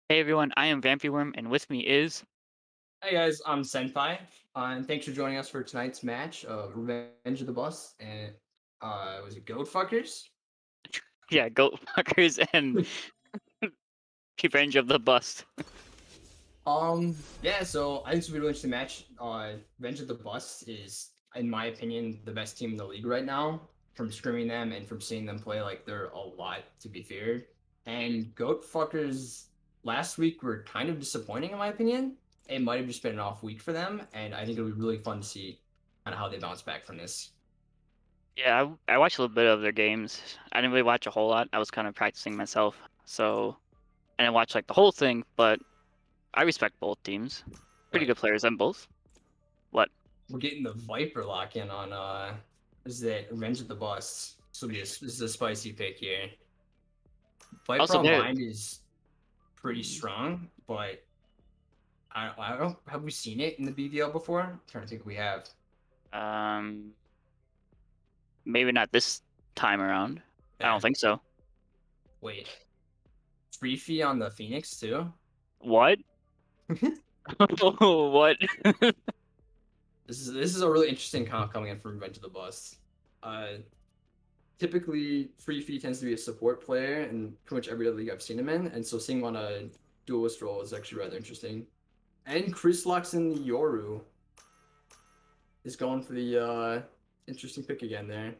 Hey everyone, I am Vampyworm, and with me is Hey guys, I'm Senpai, and thanks for joining us for tonight's match of Revenge of the Bus and was it Goat Fuckers? yeah, Goat Fuckers and Revenge of the Bust. Yeah, so I think it's a really interesting match. Revenge of the Bus is, in my opinion, the best team in the league right now. From scrimming them and from seeing them play, like they're a lot to be feared. And Goat Fuckers last week were kind of disappointing in my opinion. It might have just been an off week for them, and I think it'll be really fun to see kind of how they bounce back from this. Yeah, I watched a little bit of their games. I didn't really watch a whole lot. I was kind of practicing myself, so I didn't watch like the whole thing. But I respect both teams. Pretty But good players on both. What? we're getting the Viper lock in on is it Revenge of the Bus. This is a spicy pick here. Viper Also, on there. Bind is pretty strong, but I don't have we seen it in the BVL before? I'm trying to think if we have. Um, maybe not this time around. I Yeah. don't think so. Wait. Free fee on the Phoenix too? What? What? This is a really interesting comp coming in from Revenge of the Bus. Uh Typically free fee tends to be a support player in pretty much every other league I've seen him in, and so seeing him on a duelist role is actually rather interesting. And Chris locks in the Yoru is going for the interesting pick again there.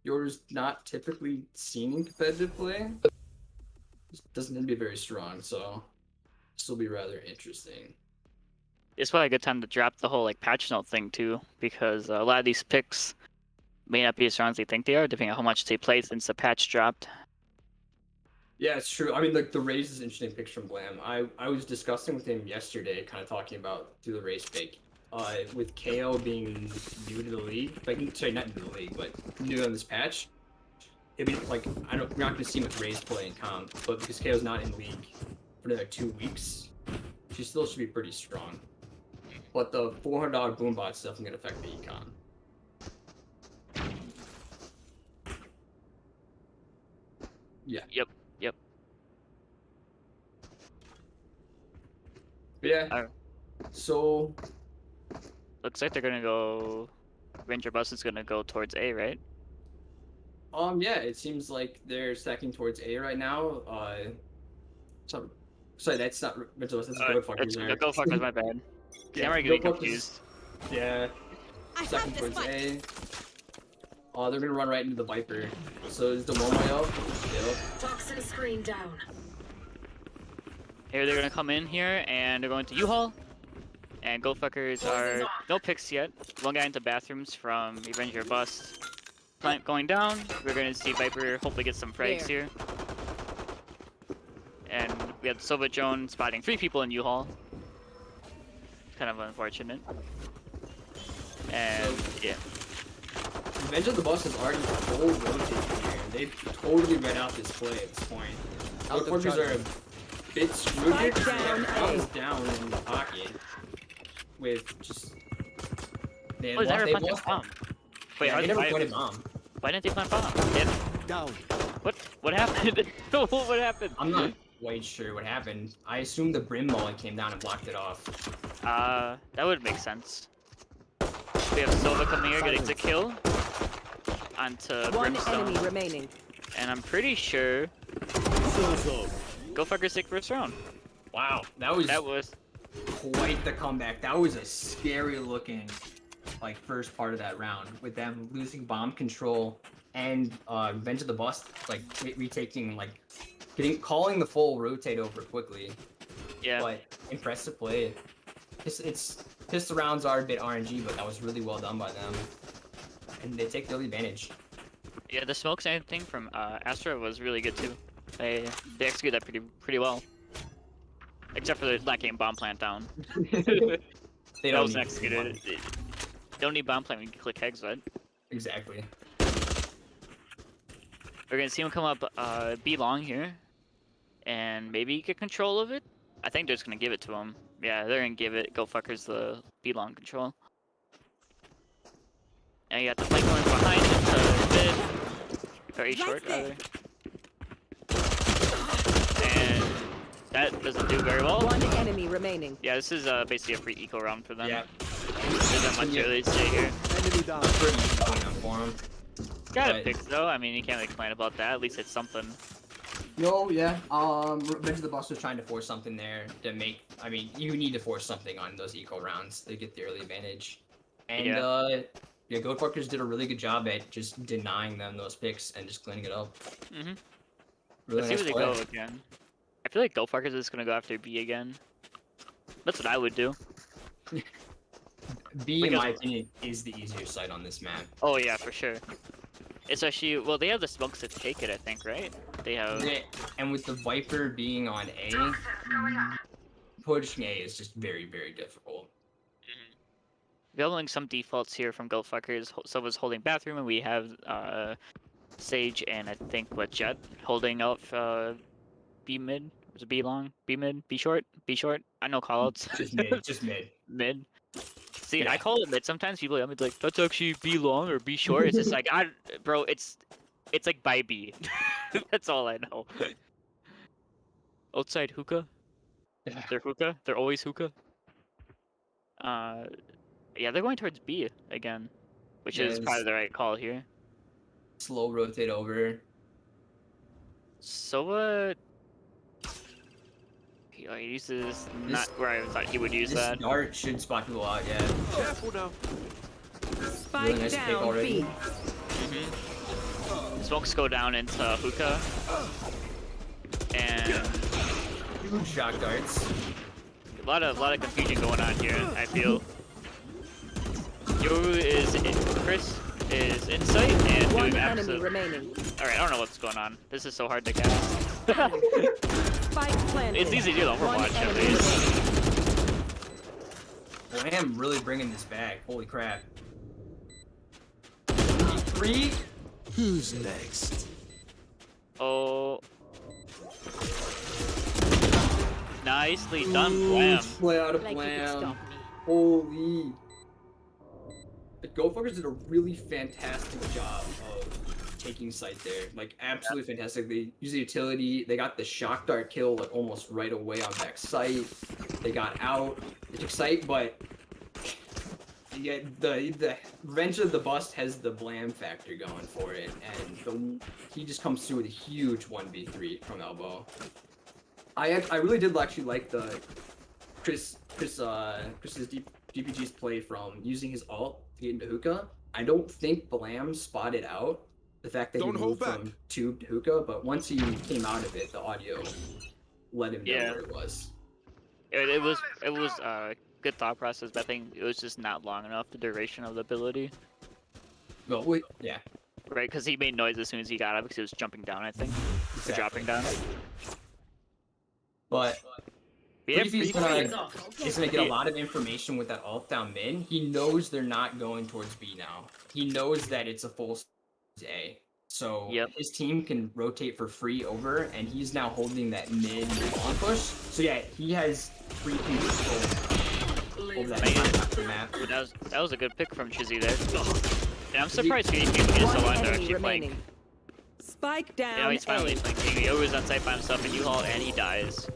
Yoru's not typically seen in competitive play. Just doesn't tend to be very strong, so this will be rather interesting. It's probably a good time to drop the whole like patch note thing too, because a lot of these picks may not be as strong as they think they are, depending on how much they play since the patch dropped. Yeah, it's true. I mean, like the raise is an interesting pick from Blam. I was discussing with him yesterday, kind of talking about through the race pick. With KO being new to the league, like sorry, not new to the league, but new on this patch. It'd be like I don't we're not gonna see much Raze play in comp, but because KO's not in league for another 2 weeks, she still should be pretty strong. But the $400 boombot's definitely gonna affect the econ. Yeah. Yep, yep. But yeah. Uh, So Looks like they're gonna go. Ranger Bus is gonna go towards A, right? yeah, it seems like they're stacking towards A right now. So, sorry, that's not Mitchell. That's Goat Fuckers It's there. Go Fuckers, my bad. See, I'm Yeah, already Goat getting Fuckers. confused. Yeah, I stacking have this towards fight. A. They're gonna run right into the Viper. So is the Momo up? Yep. Toxin screen down. Here they're gonna come in here and they're going to U-Haul. And Go Fuckers are no picks yet. One guy into bathrooms from Avenger Bust. Plant going down. We're gonna see Viper hopefully get some frags here. And we have Soviet Joan spotting 3 people in U-Haul. Kind of unfortunate. And So yeah. Revenge of the Bus is already full rotation here. They've totally read out this play at this point. Out of Outworkers are a bit screwed here. Spike down That A. was down in the pocket with just. They Oh, is that lost. They planting lost. bomb? Wait, Yeah, how they did never planted bomb. why didn't they plant bomb? Down. What happened? What happened? I'm not quite sure what happened. I assume the Brim Mullet came down and blocked it off. That would make sense. We have Silva coming here, getting the kill onto One Brimstone, enemy remaining. and I'm pretty sure So. Go Fuckers take first round. Wow, that was quite the comeback. That was a scary looking like first part of that round with them losing bomb control and Revenge of the Bust like retaking like calling the full rotate over quickly. Yeah, But impressive play. It's pistol rounds are a bit RNG, but that was really well done by them. And they take the early advantage. yeah. The smokes and everything from Astra was really good too. They executed that pretty well, except for the not getting bomb plant down. They That don't was need executed. Don't need bomb plant when you can click hex, right? exactly. We're gonna see him come up B long here, and maybe get control of it. I think they're just gonna give it to him. Yeah, they're gonna give it Go Fuckers the B long control. And you got the flank going behind into mid, or A short rather. And That doesn't do very well. One enemy remaining. Yeah, this is basically a free eco round for them. Yeah. There's not much really to say here. Enemy down. Pretty easy going on for him. Got a Right. pick though. I mean, you can't really complain about that. At least it's something. No, yeah. Revenge of the Boss was trying to force something there to make. I mean, you need to force something on those eco rounds to get the early advantage. And yeah, Goatfuckers did a really good job at just denying them those picks and just cleaning it up. Mhm. Really Let's see nice where they play. go again. I feel like Goatfuckers is gonna go after B again. That's what I would do. B, in Because- my opinion, is the easier side on this map. Oh yeah, for sure. Especially, well, they have the smokes to take it, I think, right? They have. And with the Viper being on A, pushing A is just very, very difficult. Building some defaults here from Goatfuckers. Someone's holding bathroom, and we have Sage and I think what Jet holding out B mid. Was it B long? B mid? B short? B short? I know callouts. Just mid, just mid. Mid. See, Yeah. I call it mid. Sometimes people are like, that's actually B long or B short. It's just like, bro, it's like by B. That's all I know. Outside hookah. Yeah. They're hookah. They're always hookah. Yeah, they're going towards B again, which is Yes. probably the right call here. Slow rotate over. Sova. He uses not where I thought he would use This that. dart should spot people out, yeah. Careful now. Spike nice pick down already. B. Smokes go down into hookah. And Huge shock darts. a lot of confusion going on here, I feel. Chris is insight and One doing enemy absolute. remaining. Alright, I don't know what's going on. This is so hard to cast. Spike planted. It's easy to do One Overwatch at enemy least. remaining. Lamb really bringing this back. Holy crap. 3. Who's next? Oh. Nicely done, Blam. Play out of Like you could Blam. stop me. Holy. The Goatfuckers did a really fantastic job of taking sight there. Like, absolutely fantastic. They used the utility. They got the shock dart kill like, almost right away on back sight. They got out. They took sight, but yeah, the Revenge of the Bust has the Blam factor going for it, and he just comes through with a huge 1v3 from elbow. I really did actually like the Chris's DPG's play from using his ult to get into hookah. I don't think Blam spotted out the fact that Don't he hold moved back. from tube to hookah, but once he came out of it, the audio let him know Yeah. where it was. It was good thought process, but I think it was just not long enough, the duration of the ability. Well, wait, yeah, Right, because he made noise as soon as he got up because he was jumping down, I think. Or exactly. dropping down. But Yeah, Freeze's free gonna, play. he's gonna get a lot of information with that ult down mid. He knows they're not going towards B now. He knows that it's a full A. So Yep. his team can rotate for free over, and he's now holding that mid long push. So yeah, he has free control over that Amazing. entire half the map. But that was a good pick from Chizzy there. And I'm surprised he is the One one they're enemy actually remaining. playing. Spike You know, down he's finally A. playing. He always on site by himself in U-Haul and he dies.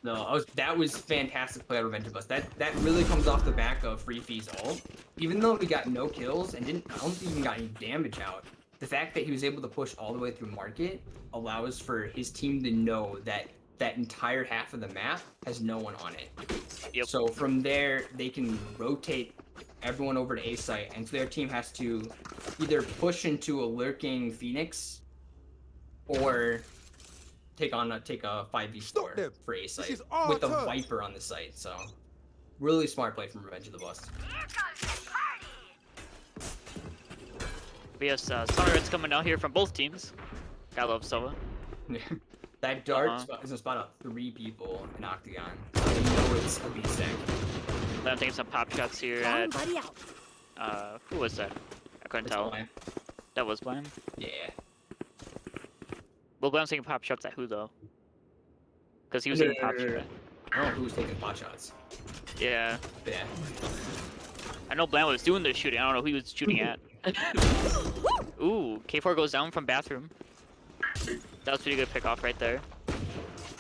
No, that was fantastic play out of Revenge of Us. That really comes off the back of Free Fee's ult. Even though we got no kills and I don't think even got any damage out. The fact that he was able to push all the way through market allows for his team to know that that entire half of the map has no one on it. Yep. So from there, they can rotate everyone over to A site, and so their team has to either push into a lurking Phoenix or take a 5v4 Stop them. for A site is our with a turn. Viper on the site. So really smart play from Revenge of the Bust. We have Sunreds coming out here from both teams. Gotta love Sova. That dart Uh-huh. is gonna spot out 3 people in Octagon. So you know it's a beast deck. Then I'm taking some pop shots here at who was that? I couldn't It's tell. Blam. That was Blam. Yeah. Well, Blam's taking pop shots at who though? Because he was taking pop shot. I don't know who's taking pot shots. Yeah. But yeah. I know Blam was doing the shooting. I don't know who he was shooting at. Ooh, K4 goes down from bathroom. That was a pretty good pick off right there.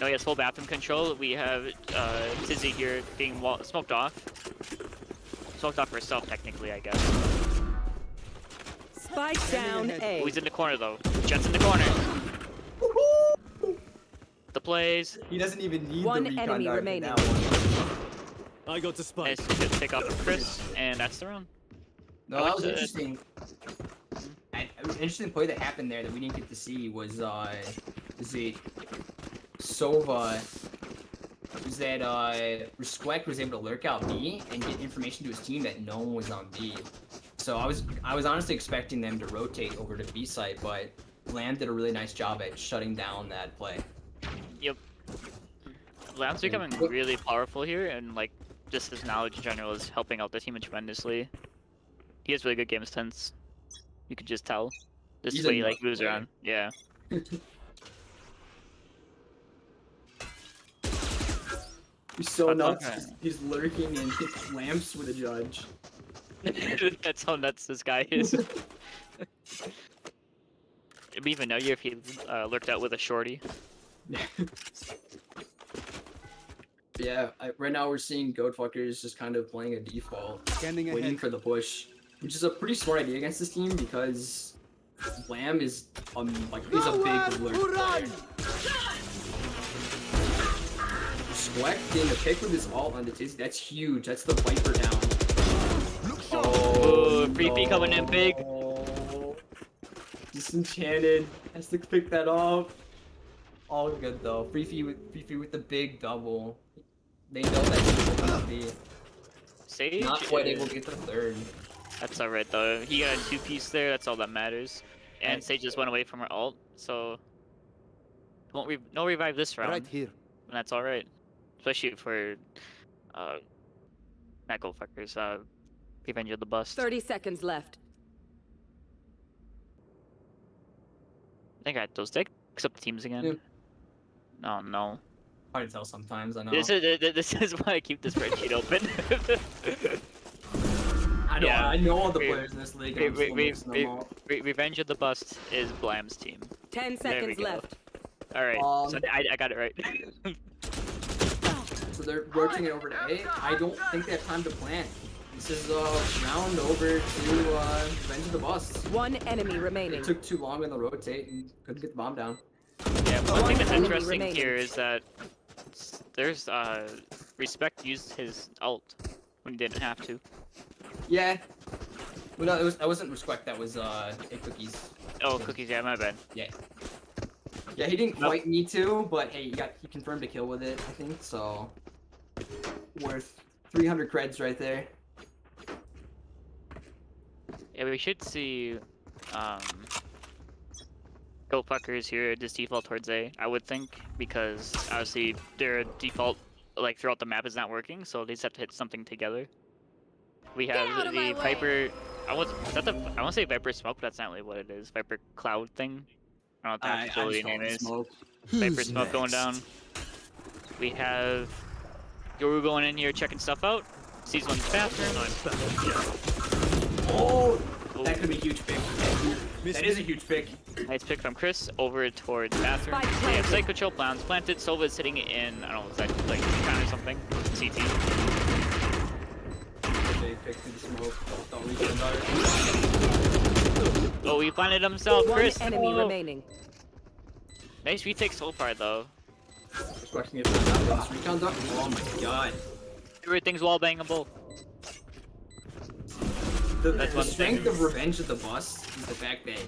No, he has full bathroom control. We have Tizzy here being smoked off. Smoked off herself, technically, I guess. Spike down A. Oh, he's in the corner, though. Jet's in the corner. The plays. He doesn't even need One the recon enemy dart in remaining. that one. I got the spike. Nice good pick off of Chris, and that's the round. No, that was interesting. An interesting play that happened there that we didn't get to see was Sova. Was that Resquek was able to lurk out B and get information to his team that no one was on B. So I was honestly expecting them to rotate over to B site, but Lamb did a really nice job at shutting down that play. Yep. Lamb's becoming really powerful here, and like just his knowledge in general is helping out the team tremendously. He has really good game sense. You could just tell. This He's is what a he like nut moves player. around. Yeah. He's so That's nuts. okay. He's lurking and hits lamps with a judge. That's how nuts this guy is. It'd be even nuttier if he lurked out with a shorty. Yeah, right now we're seeing Goatfuckers just kind of playing a default, Scanning waiting ahead. for the push, which is a pretty smart idea against this team because Lamb is he's a big lurk player. Squeck getting a pick with his ult on the Tizzy, that's huge. That's the Viper down. Oh, free P coming in big. Disenchanted has to pick that up. All good though. Free Fee with the big double. They know that he's gonna be Sage. not quite able to get the third. That's alright though. He got a 2-piece there. That's all that matters. And And- Sage just went away from her ult, so no revive this round. Right here. And that's alright. Especially for not Goldfuckers, Revenge of the Bust. 30 seconds left. I think I had those decks up the teams again. Yeah. Oh no. Hard to tell sometimes, I know. This is why I keep the spreadsheet open. I know, yeah. I know all the Re- players in this league. I'm still mixing them all. Revenge of the Bust is Blam's team. 10 There we seconds go. left. Alright, so Um, I got it right. So they're rotating it over to A. I don't think they have time to plan. This is round over to Revenge of the Bust. One enemy remaining. It took too long on the rotate and couldn't get the bomb down. Yeah, one thing that's enemy interesting remaining. here is that there's Respect used his ult when he didn't have to. Yeah. Well, no, that wasn't Respect. That was A Cookies. Oh, cookies, yeah, my bad. Yeah. Yeah, he didn't Nope. quite need to, but hey, he confirmed a kill with it, I think, so worth 300 creds right there. Yeah, we should see Goatfuckers here just default towards A, I would think, because obviously their default like throughout the map is not working, so they just have to hit something together. We have the Viper. I want to say Viper Smoke, but that's not really what it is. Viper Cloud thing. I don't know what the actual just name call it is. smoke. Viper Who's Smoke going down. next? We have Yoru going in here checking stuff out. Sees one's bathroom. Oh, Oh, that could be a huge pick. That is a huge pick. nice pick from Chris over towards bathroom. Spike They have planted. Psycho Chill plans planted. Sova is sitting in, I don't know, is that like Recon or something? CT. They picked the smoke. Don't reach the dart. Oh, he planted himself, One Chris. enemy Oh. remaining. Nice retake so far, though. Respecting it for this recon dart. Oh my god. Everything's wall bangable. The That's one strength thing. of Revenge of the Bust is the fact that,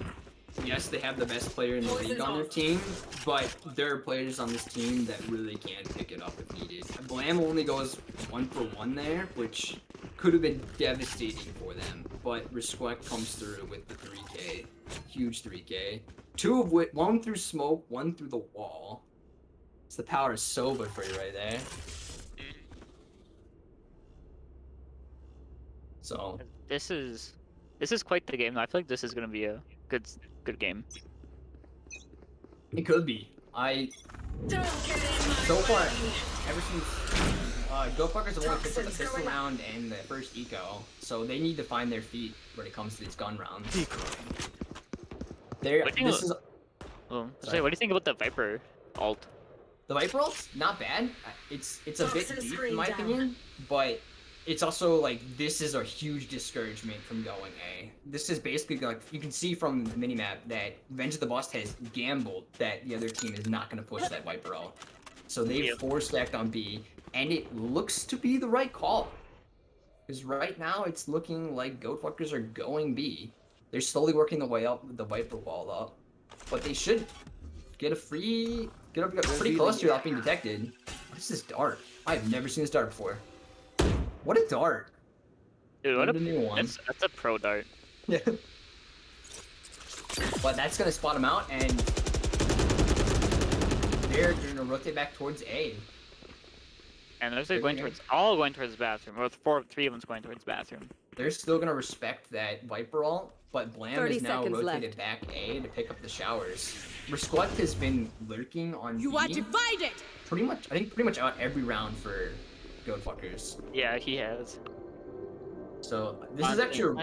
yes, they have the best player in the league on their team, but there are players on this team that really can pick it up if needed. Blam only goes 1-for-1 there, which could have been devastating for them, but Resquek comes through with the 3K. Huge 3K. Two of which, one through smoke, one through the wall. It's the power of Sova for you right there. So, This is quite the game. I feel like this is gonna be a good game. it could be. So far, ever since Goatfuckers have only picked up the pistol round and the first eco, so they need to find their feet when it comes to these gun rounds. What do you- This is Well, Sorry. what do you think about the Viper ult? The Viper ult's not bad. It's a bit Toxin deep screen in my down. opinion, but it's also like this is a huge discouragement from going A. This is basically like you can see from the minimap that Revenge of the Bust has gambled that the other team is not going to push that Viper ult. So they've Yep. 4-stacked on B, and it looks to be the right call. Because right now it's looking like Goatfuckers are going B. They're slowly working the way up with the Viper wall up, but they should get up pretty close to without being detected. What is this dart? I've never seen this dart before. What a dart! Dude, what a, Learned a new one. that's a pro dart. Yeah. But that's gonna spot him out, and they're gonna rotate back towards A. And they're going towards all going towards the bathroom. Or three of them's going towards the bathroom. They're still gonna respect that Viper ult, but Blam 30 is now seconds rotated back A to pick up the showers. Resquat has been lurking on You B are divided. pretty much out every round for Goatfuckers. Yeah, he has. So this is actually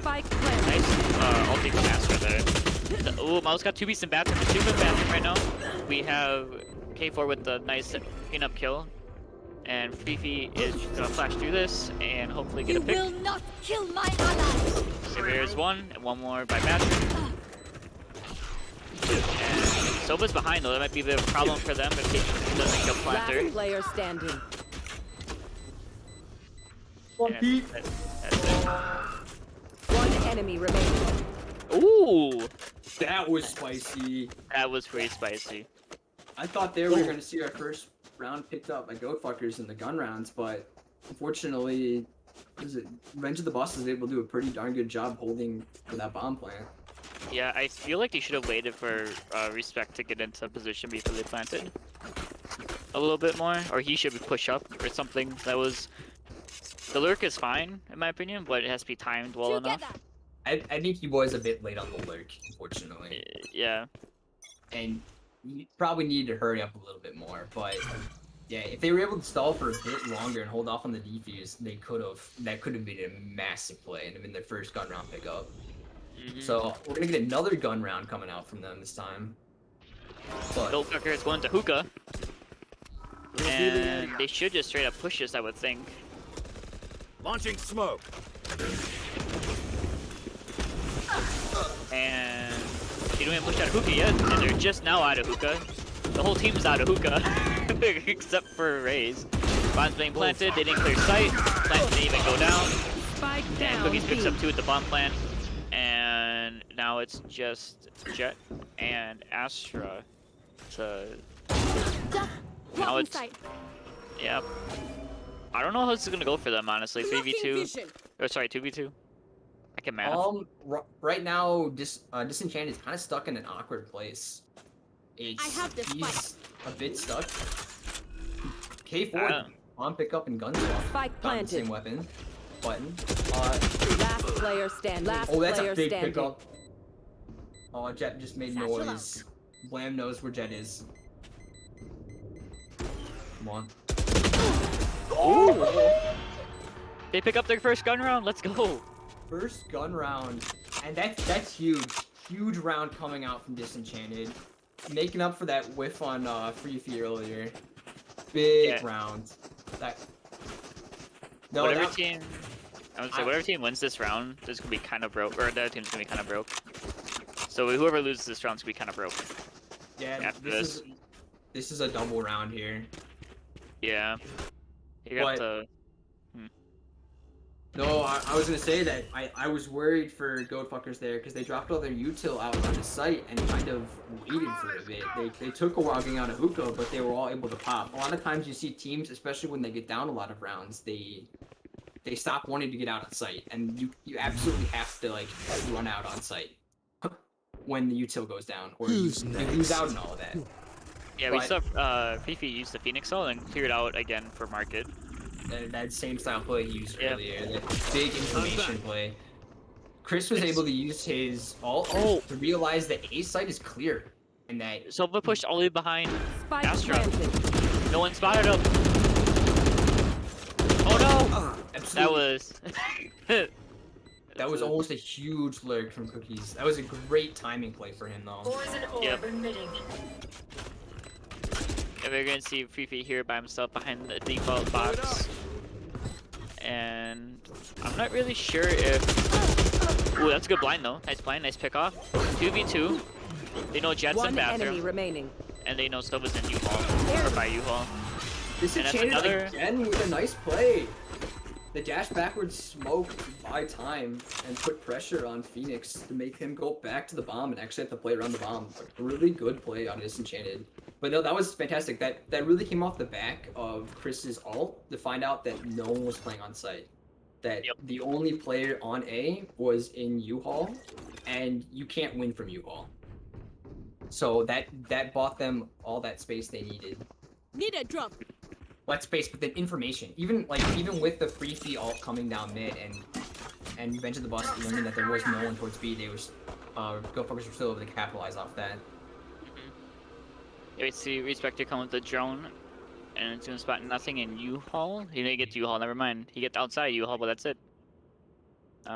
Spike planted. Nice ulti from Astra there. Ooh, Mouse got 2 beasts in bathroom. 2 in bathroom right now. We have K4 with the nice cleanup kill. And Fifi is gonna flash through this and hopefully get a pick. will not kill my allies. So there's one, and one more by bathroom. And Soba's behind though, that might be the problem for them if he doesn't kill Last Planter. player standing. And that's it. One enemy remaining. Ooh! That was spicy. That was pretty spicy. I thought they were gonna see our first round picked up by Goatfuckers in the gun rounds, but unfortunately, Revenge of the Boss is able to do a pretty darn good job holding for that bomb plant. Yeah, I feel like they should have waited for Respect to get into position before they planted. A little bit more, or he should push up or something. That was... The lurk is fine, in my opinion, but it has to be timed well enough. Together. I think he was a bit late on the lurk, unfortunately. Yeah. And he probably needed to hurry up a little bit more, but yeah, if they were able to stall for a bit longer and hold off on the defuse, that could have been a massive play and have been their first gun round pickup. So we're gonna get another gun round coming out from them this time. But Goldfucker is going to hookah. And they should just straight up push this, I would think. Launching smoke. And they don't even push out of hookah yet, and they're just now out of hookah. The whole team's out of hookah, except for Raze. Bomb's being planted, they didn't clear sight, plant didn't even go down. Spike And down. Cookies picks B. up 2 at the bomb plant. And now it's just Jet and Astra to... Now Block in it's... sight. Yep. I don't know how this is gonna go for them, honestly. 3v2. Vision. Oh, sorry, 2v2. I can math. right now, Disenchanted is kind of stuck in an awkward place. I have this He's a bit stuck. K4 Ah. bomb pickup and gun swap. Spike Not the same planted. weapon. Button. Last player standing. Last Oh, that's player a big standing. pickup. Oh, Jet just made Satchel noise. Blam knows where Jet is. Come on. Oh! They pick up their first gun round. Let's go. First gun round, and that's huge. Huge round coming out from Disenchanted, making up for that whiff on Free Fee earlier. Big Yeah. round. That. No, Whatever that, team, I would say whatever team wins this round is gonna be kind of broke, or the other team's gonna be kind of broke. So whoever loses this round's gonna be kind of broke. yeah, after this is a double round here. Yeah. You got But- the. No, I was gonna say that I was worried for Goatfuckers there because they dropped all their util out on the site and kind of waited for a bit. They took a while getting out of hookah, but they were all able to pop. A lot of times you see teams, especially when they get down a lot of rounds, they stop wanting to get out on site, and you absolutely have to like run out on site when the util goes down, or you lose out and all of that. Yeah, we But- saw Fifi use the Phoenix Soul and clear it out again for market. That same style play he used Yeah. earlier, that big information play. Chris was able to use his ult Oh. to realize that A site is clear, and that Silva pushed all the way behind. Spike Astra. planted. No one spotted him. Oh no! That absolutely, was. that was almost a huge lurk from Cookies. That was a great timing play for him though. Poison orb Yep. emitting. And we're gonna see Fifi here by himself behind the default box. And I'm not really sure if... Ooh, that's a good blind though. Nice blind, nice pick off. 2v2. They know Jet's in One enemy bathroom. remaining. And they know Silva's in U-Haul. Or by U-Haul. Disenchanted another- again with a nice play. The dash backwards smoke to buy time and put pressure on Phoenix to make him go back to the bomb and actually have to play around the bomb. Like, really good play on Disenchanted. But no, that was fantastic. That really came off the back of Chris's ult to find out that no one was playing on site. That the only player on A was in U-Haul, and you can't win from U-Haul. So that bought them all that space they needed. Need a drop. What space, but then information. Even with the free fee ult coming down mid and Revenge of the Bus learning that there was no one towards B, they was GoFuckers were still able to capitalize off that. Yeah, we see Respector come with the drone, and it's gonna spot nothing in U-Haul. He didn't get to U-Haul, never mind. He gets outside U-Haul, but that's it.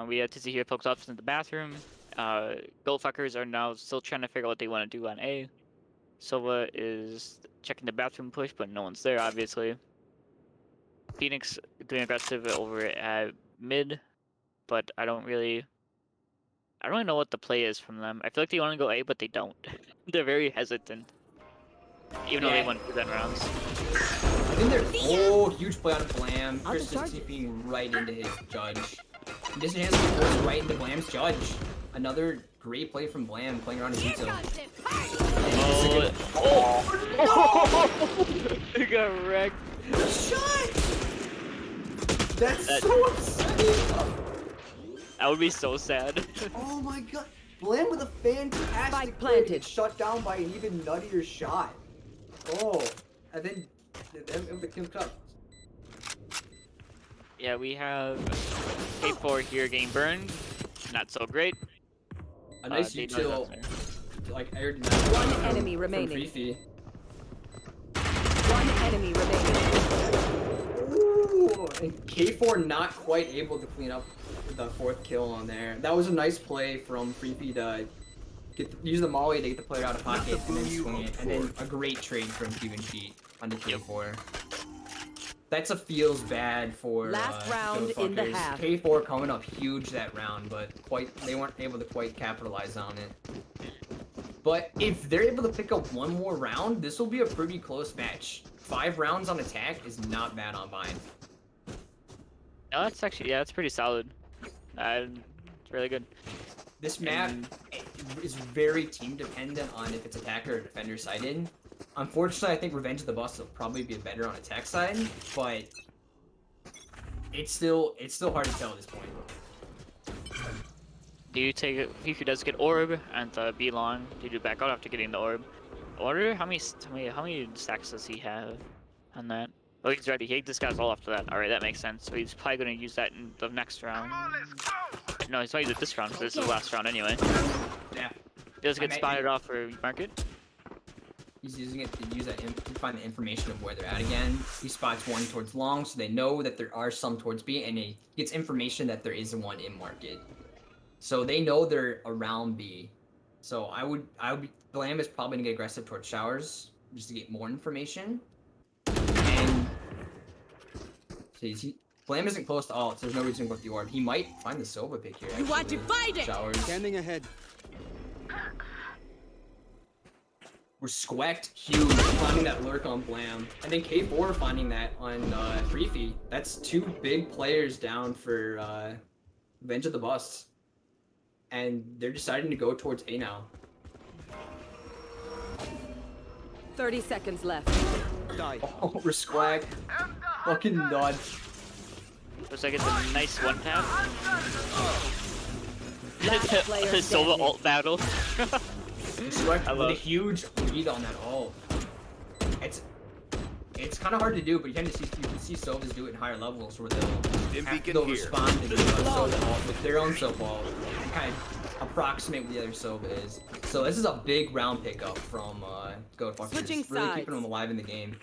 We have Tizzy here pokes off in the bathroom. Goldfuckers are now still trying to figure out what they want to do on A. Silva is checking the bathroom push, but no one's there, obviously. Phoenix doing aggressive over at mid, but I don't really know what the play is from them. I feel like they want to go A, but they don't. They're very hesitant. Even though they won 2 rounds. I think they're huge play on Blam. Chris is TPing right into his judge. This chance goes right into Blam's judge. Another great play from Blam playing around his Vito. He got wrecked. Shot! That's so upsetting! That would be so sad. Oh my god. Blam with a fantastic Spike play to planted. get shut down by an even nuttier shot. Oh, and then the Kim Cup. Yeah, we have K4 here getting burned. Not so great. A nice they know util, that's there. like aerodynamic. One from- enemy from remaining. Fifi. One enemy remaining. Ooh, and K4 not quite able to clean up the 4th kill on there. That was a nice play from Fifi to use the molly to get the player out of pocket and then swing it. And then a great trade from Cuban Cheat onto K4. That's a feels bad for Last round in the Goldfuckers. half. K4 coming up huge that round, but they weren't able to quite capitalize on it. But if they're able to pick up one more round, this will be a pretty close match. 5 rounds on attack is not bad on Vine. No, that's actually, yeah, that's pretty solid. It's really good. This map is very team dependent on if it's attacker or defender sided. Unfortunately, I think Revenge of the Bus will probably be better on attack side, but it's still hard to tell at this point. Do you take it? If does get orb and the B long, do you back out after getting the orb? Order? How many stacks does he have on that? Oh, he's ready. He this guy's all after that. All right, that makes sense. So he's probably gonna use that in the next round. No, he's probably use it this round. So this is the last round anyway. Yeah. He does get spotted off for market. He's using it to use that to find the information of where they're at again. He spots one towards long, so they know that there are some towards B, and he gets information that there is one in market. So they know they're around B. So I would Blam is probably gonna get aggressive towards showers just to get more information. And Blam isn't close to ult, so there's no reason to go with the orb. He might find the Silva pick here. You want to fight it? Showers. Standing ahead. We're squacked huge finding that lurk on Blam. And then K4 finding that on Freefy. That's 2 big players down for Revenge of the Bus. And they're deciding to go towards A now. 30 seconds left. Die. Oh, we're squacked. Fucking nuts. Looks like it's a nice one tap. Last player The Silva standing. ult battle. Squacked I with a love- huge lead on that ult. It's kind of hard to do, but you can see Silvas do it in higher levels where they'll respond to the Silva ult with their own Silva ult and kind of approximate what the other Silva is. So this is a big round pickup from GoFuckers. Switching Really sides. keeping them alive in the game.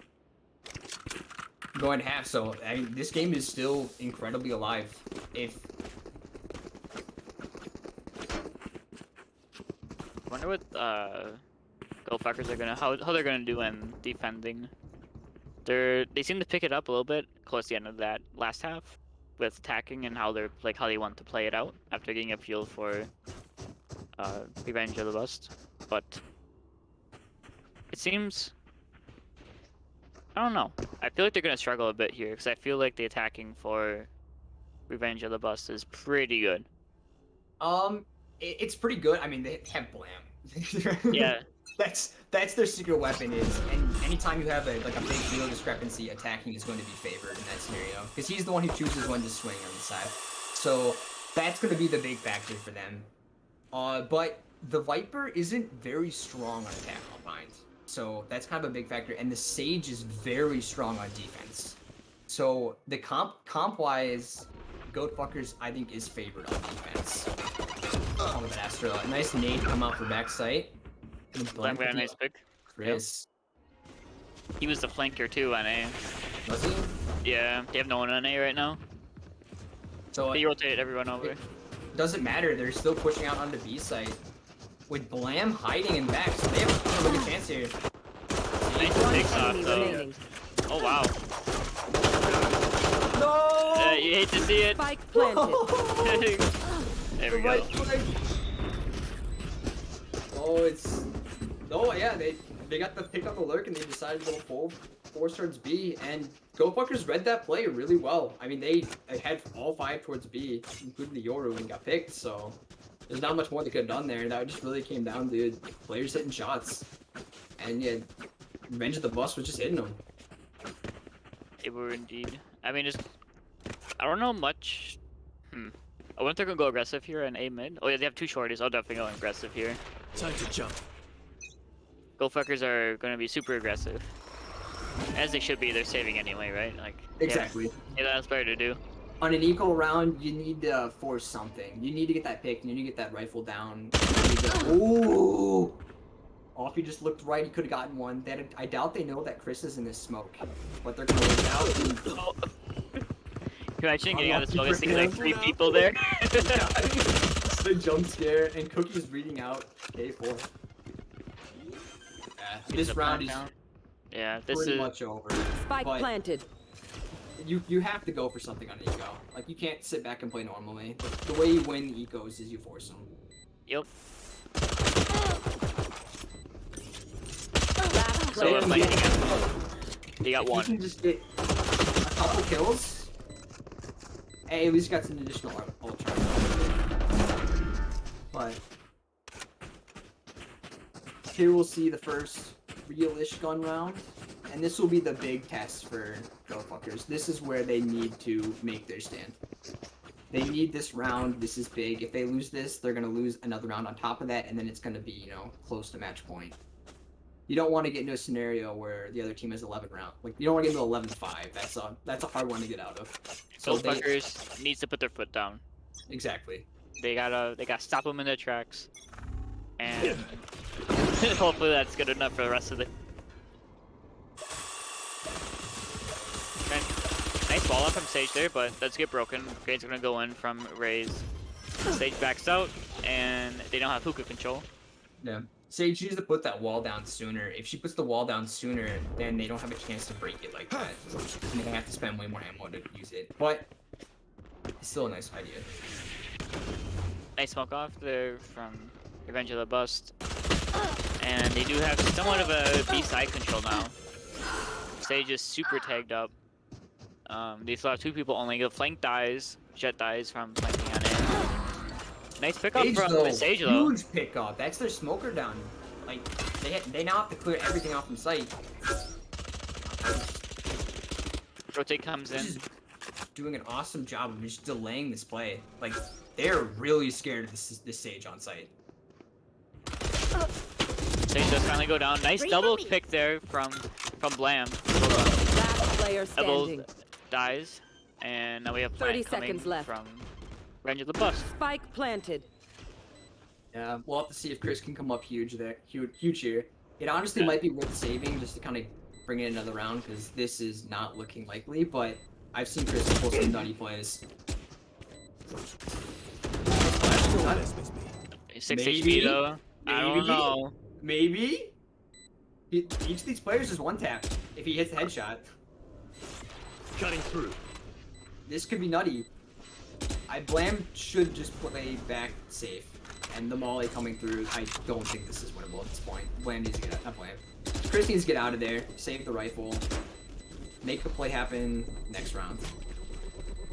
Going to half, so I mean, this game is still incredibly alive. Wonder what Go fuckers are gonna how they're gonna do in defending. They seem to pick it up a little bit close to the end of that last half with attacking and how they're like how they want to play it out after getting a feel for Revenge of the Bust. But it seems I don't know. I feel like they're gonna struggle a bit here because I feel like the attacking for Revenge of the Bust is pretty good. It's pretty good. I mean, they have Blam. Yeah. That's their secret weapon is, and anytime you have a big hero discrepancy, attacking is going to be favored in that scenario because he's the one who chooses when to swing on the side. So that's going to be the big factor for them. But the Viper isn't very strong on attack, I'll find. So that's kind of a big factor, and the Sage is very strong on defense. So the comp-wise, Goatfuckers I think is favored on defense. Oh, that Astro, a nice nade come out for backside. Blam got a nice pick. Chris. He was the flanker too on A. Was he? Yeah, they have no one on A right now. So They rotate everyone over. it doesn't matter. They're still pushing out onto B site with Blam hiding in back, so they have a good chance here. Nice One picks off enemy though. remaining. Oh wow. No! You hate to see it. Spike planted. There we go. Oh, it's... Oh, yeah, they got the pick up alert and they decided to go force towards B, and Goatfuckers read that play really well. I mean, they had all 5 towards B, including the Yoru, and got picked, so there's not much more they could have done there. That just really came down to players hitting shots. And yeah, Revenge of the Bust was just hitting them. They were indeed. I mean, I don't know much. I wonder if they're gonna go aggressive here in A mid. Oh yeah, they have 2 shorties. I'll definitely go aggressive here. Time to jump. Goatfuckers are gonna be super aggressive. As they should be, they're saving anyway, right? Like Exactly. Yeah, that's better to do. On an equal round, you need to force something. You need to get that pick, you need to get that rifle down. You need to... Ooh! Oh, if he just looked right, he could have gotten one. I doubt they know that Chris is in this smoke. But they're going out. Oh. Can you imagine getting out of this smoke and seeing like 3 people there? It's the jump scare, and Cookie's reading out K4. This round is Yeah, this pretty is much over. Spike But planted. You have to go for something on eco. Like, you can't sit back and play normally. The way you win ecos is you force them. Yep. Last So player we're fighting again. They got If you 1. can just get a couple kills, hey, at least got some additional ultra. But here we'll see the first real-ish gun round, and this will be the big test for Goatfuckers. This is where they need to make their stand. They need this round. This is big. If they lose this, they're gonna lose another round on top of that, and then it's gonna be, you know, close to match point. You don't want to get into a scenario where the other team has 11 round. Like, you don't want to get into 11-5. That's a hard one to get out of. So Goatfuckers needs to put their foot down. Exactly. They gotta stop them in their tracks, and hopefully that's good enough for the rest of the. Okay. Nice ball up from Sage there, but that's get broken. Grade's gonna go in from Raze. Sage backs out, and they don't have hookah control. Yeah. Sage needs to put that wall down sooner. If she puts the wall down sooner, then they don't have a chance to break it like that. And they have to spend way more ammo to use it. But it's still a nice idea. Nice smoke off there from Revenge of the Bust. And they do have somewhat of a B side control now. Sage is super tagged up. They still have 2 people only. The flank dies. Jet dies from flanking on it. Nice pickup from Sage though. Huge pickup. That's their smoker down. Like they now have to clear everything off from sight. Rotate comes in. Just doing an awesome job of just delaying this play. Like they're really scared of this Sage on site. Sage does finally go down. Nice double pick there from Blam. Last player Double standing. dies, and now we have 30 Plant coming seconds left. from Revenge of the Bust. Spike planted. Yeah, we'll have to see if Chris can come up huge there. Huge here. It honestly might be worth saving just to kind of bring in another round because this is not looking likely. But I've seen Chris pull some nutty plays. 6 Maybe. HP though. I don't Maybe. know. Maybe. Each of these players is one tap if he hits the headshot. Cutting through. This could be nutty. Blam should just play back safe. And the molly coming through, I don't think this is winnable at this point. Blam needs to get out. Not Blam. Chris needs to get out of there. Save the rifle. Make the play happen next round.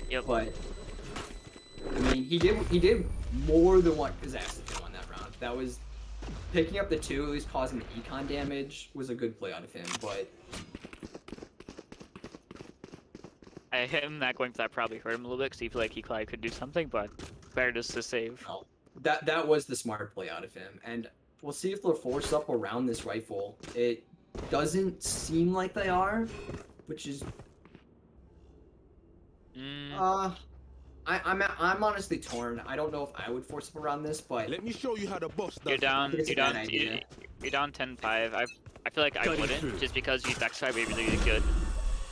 Yep. But I mean, he did more than what was asked of him on that round. That was picking up the 2, at least causing the econ damage, was a good play out of him. But Him not going for that probably hurt him a little bit because he feel like he probably could do something, but better just to save. no, that was the smart play out of him. And we'll see if they'll force up around this rifle. It doesn't seem like they are, which is I'm honestly torn. I don't know if I would force up around this, but Let me show you how the boss does You're it. down. think it's You're a bad down. idea. You're down 10-5. I feel like I Cutting wouldn't through. just because you backside be really good,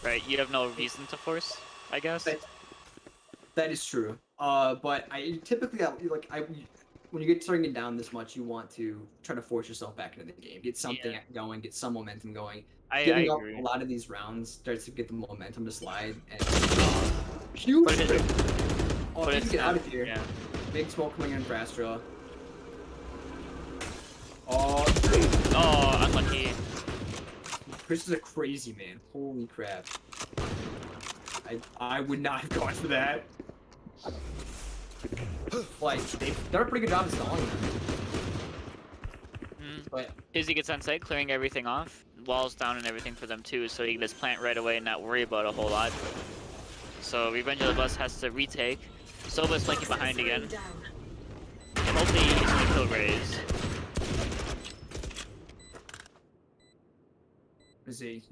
right? You have no reason to force, I guess. that is true. But I typically when you get starting down this much, you want to try to force yourself back into the game, get something going, get some momentum going. I Giving up agree. a lot of these rounds starts to get the momentum to slide. And huge. But it- Oh, but he it's can get out not- of here. Yeah. Big smoke coming in for Astra. Oh, Oh, unlucky. Chris is a crazy man. Holy crap. I would not have gone for that. Like, they've done a pretty good job of stalling them. But Izzy gets on site, clearing everything off. Walls down and everything for them too, so he can just plant right away and not worry about a whole lot. So Revenge of the Bus has to retake. Soba's flanking behind Screen again. down. And hopefully he's gonna kill Raze. is he?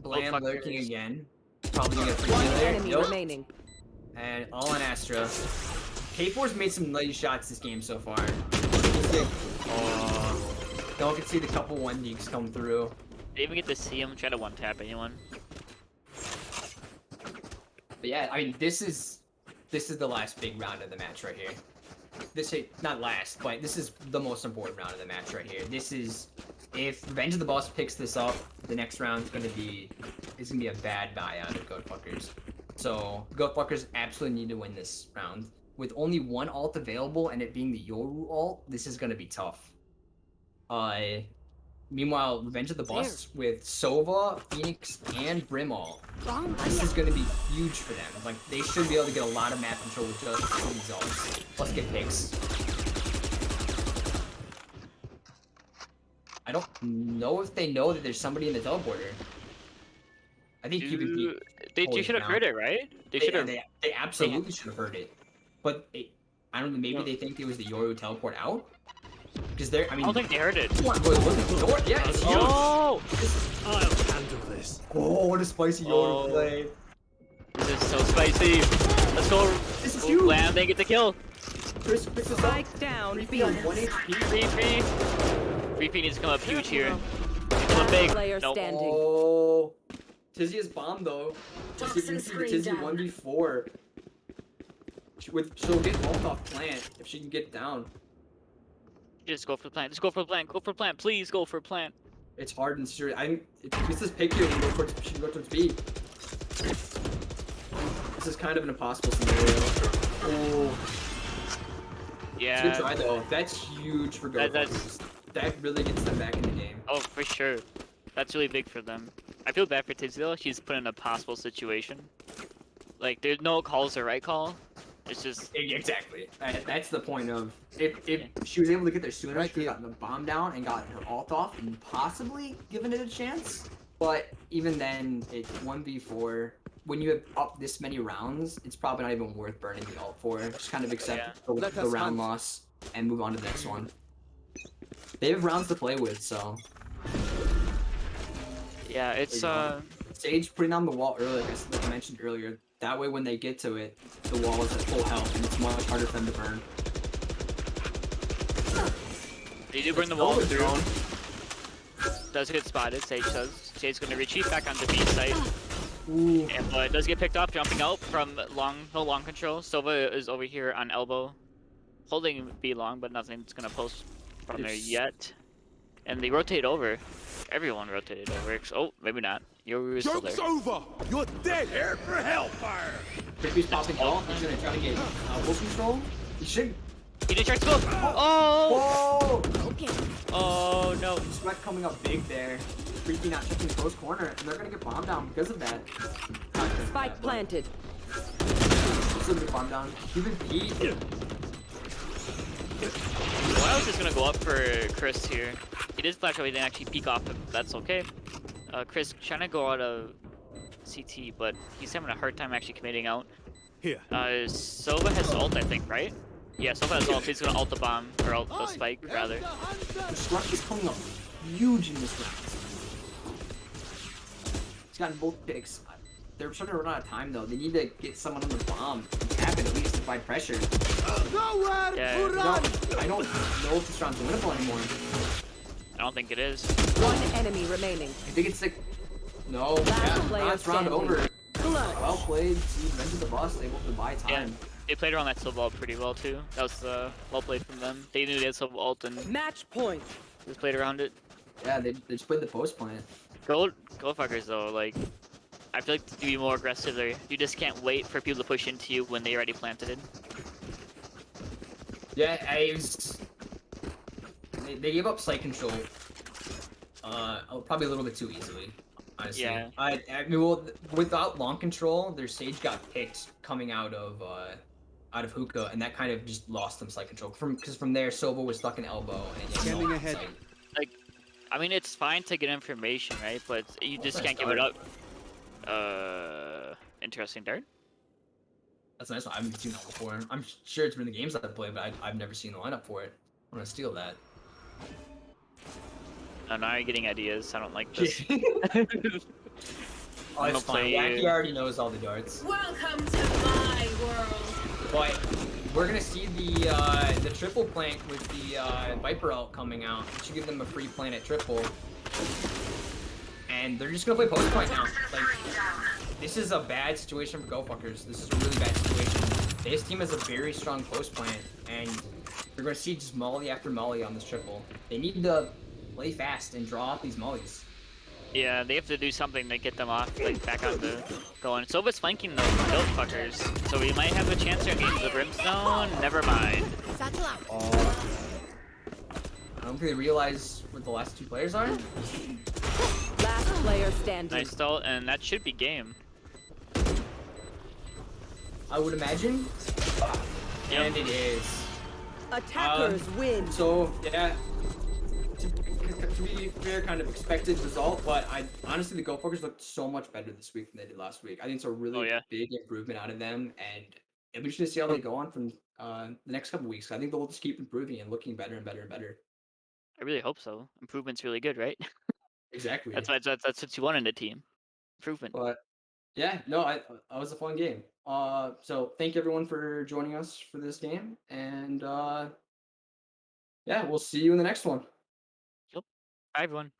Blam fuck, lurking there is. again. Probably gonna get free One kill there. enemy Nope. remaining. And all on Astra. K4's made some nice shots this game so far. Oh. Y'all can see the couple 1-deeks come through. Didn't even get to see him try to one-tap anyone. But yeah, I mean, this is the last big round of the match right here. Not last, but this is the most important round of the match right here. This is, if Revenge of the Boss picks this up, the next round's gonna be a bad buy out of Goatfuckers. So Goatfuckers absolutely need to win this round. With only one ult available and it being the Yoru ult, this is gonna be tough. Meanwhile, Revenge of the Boss with Sova, Phoenix, and Brim ult. This is going to be huge for them. Like, they should be able to get a lot of map control with just these ults. Plus get picks. I don't know if they know that there's somebody in the teleporter. I think you could be... They should have heard it, right? They should have. They absolutely should have heard it. But I don't know, maybe they think it was the Yoru teleport out? Because they're, I mean... I don't think they heard it. Come on, boys, look at the door. Yeah, it's huge. Oh! I'll handle this. Oh, what a spicy Yoru Oh. play. This is so spicy. Let's go. This is Ooh, huge. Blam, they get the kill. Chris picks us up. Spike down. 3 B. on 1 HP. 3P. 3P needs to come up huge here. Come up big. Player Nope. standing. Oh, Tizzy is bomb though. Just Toxin you see the screen Tizzy down. 1v4. She'll get ult off plant if she can get down. Just go for the plant. Just go for the plant. Go for plant. Please go for plant. It's hard and serious. It's this pick here. She can go towards B. This is kind of an impossible scenario. Oh, it's a Yeah. good try though. That's huge for Go. That's- That really gets them back in the game. Oh, for sure. That's really big for them. I feel bad for Tizzy though. She's put in a possible situation. Like, there's no call's the right call. It's just. Exactly. That's the point of if she was able to get there sooner, she could have gotten the bomb down and gotten her ult off and possibly given it a chance. But even then, it's 1v4. When you have up this many rounds, it's probably not even worth burning the ult for. Just kind of accept the round loss and move on to the next one. They have rounds to play with, so. Yeah, it's Sage putting on the wall earlier, like I mentioned earlier. That way, when they get to it, the wall is at full health, and it's much harder for them to burn. They do bring the wall through. Does get spotted. Sage does. Sage's gonna retreat back onto B site. Ooh. And it does get picked up, jumping out from no long control. Sova is over here on elbow, holding B long, but nothing's gonna post from there It's- yet. And they rotate over. everyone rotated over. Oh, maybe not. You're still there. Joke's over! You're dead! Here for hellfire! Creepy's popping off. He's gonna try to get wolf control. He should. He didn't check smoke. Oh! Whoa! Okay. Oh no. Sweat coming up big there. Creepy not checking the close corner, and they're gonna get bombed down because of that. Spike planted. This is a good bomb down. Even Pete. Well, I was just gonna go up for Chris here. He did flash, but he didn't actually peek off him. That's okay. Chris trying to go out of CT, but he's having a hard time actually committing out. Here. Sova has ult, I think, right? Yeah, Sova has ult. He's gonna ult the bomb, or ult the spike, rather. The Struck is coming up huge in this round. He's gotten both picks. They're trying to run out of time though. They need to get someone on the bomb. Tap it at least to fight pressure. Nowhere Yeah. to run! I don't know if this round's winnable anymore. I don't think it is. One enemy remaining. I think it's like no. Last Yeah, player now it's round standing. over. Clutch. Well played. See, went to the bus, able to buy Yeah, time. they played around that Sova ult pretty well too. That was well played from them. They knew they had Sova ult and Match point. just played around it. Yeah, they just played the post plant. Go fuckers though, like I feel like to be more aggressive there. You just can't wait for people to push into you when they already planted it. Yeah, I was. They gave up site control. Probably a little bit too easily. Honestly. Yeah. I mean, well, without long control, their sage got picked coming out of hookah, and that kind of just lost them site control. Because from there, Sova was stuck in elbow, and yeah, Scanning no ahead. site. I mean, it's fine to get information, right? But you just Nice can't give it dart. up. Interesting dart. That's a nice one. I haven't seen that before. I'm sure it's been the games I've played, but I've never seen the lineup for it. I'm gonna steal that. Now you're getting ideas. I don't like this. Oh, I'm it's gonna fine. play Wacky you. already knows all the darts. Welcome to my world. But we're gonna see the triple plank with the Viper ult coming out. It should give them a free plant at triple. And they're just gonna play post point now. Like, this is a bad situation for GoFuckers. This is a really bad situation. This team has a very strong post plant, and you're gonna see just molly after molly on this triple. They need to play fast and draw off these mollies. Yeah, they have to do something to get them off, like back on the going. Sova's flanking those built fuckers, so we might have a chance to engage the brimstone. Never mind. Satchel out. I don't think they realize what the last two players are. Last player standing. Nice stall, and that should be game. I would imagine. Yep. And it is. Attackers win. So yeah, to be fair, kind of expected result, but I honestly the GoFuckers looked so much better this week than they did last week. I think it's a really Oh, yeah. big improvement out of them, and it'll be interesting to see how they go on from the next couple weeks. I think they'll just keep improving and looking better and better and better. I really hope so. Improvement's really good, right? Exactly. That's what you want in a team. Improvement. But yeah, no, that was a fun game. So thank you everyone for joining us for this game, and yeah, we'll see you in the next one. Bye, everyone.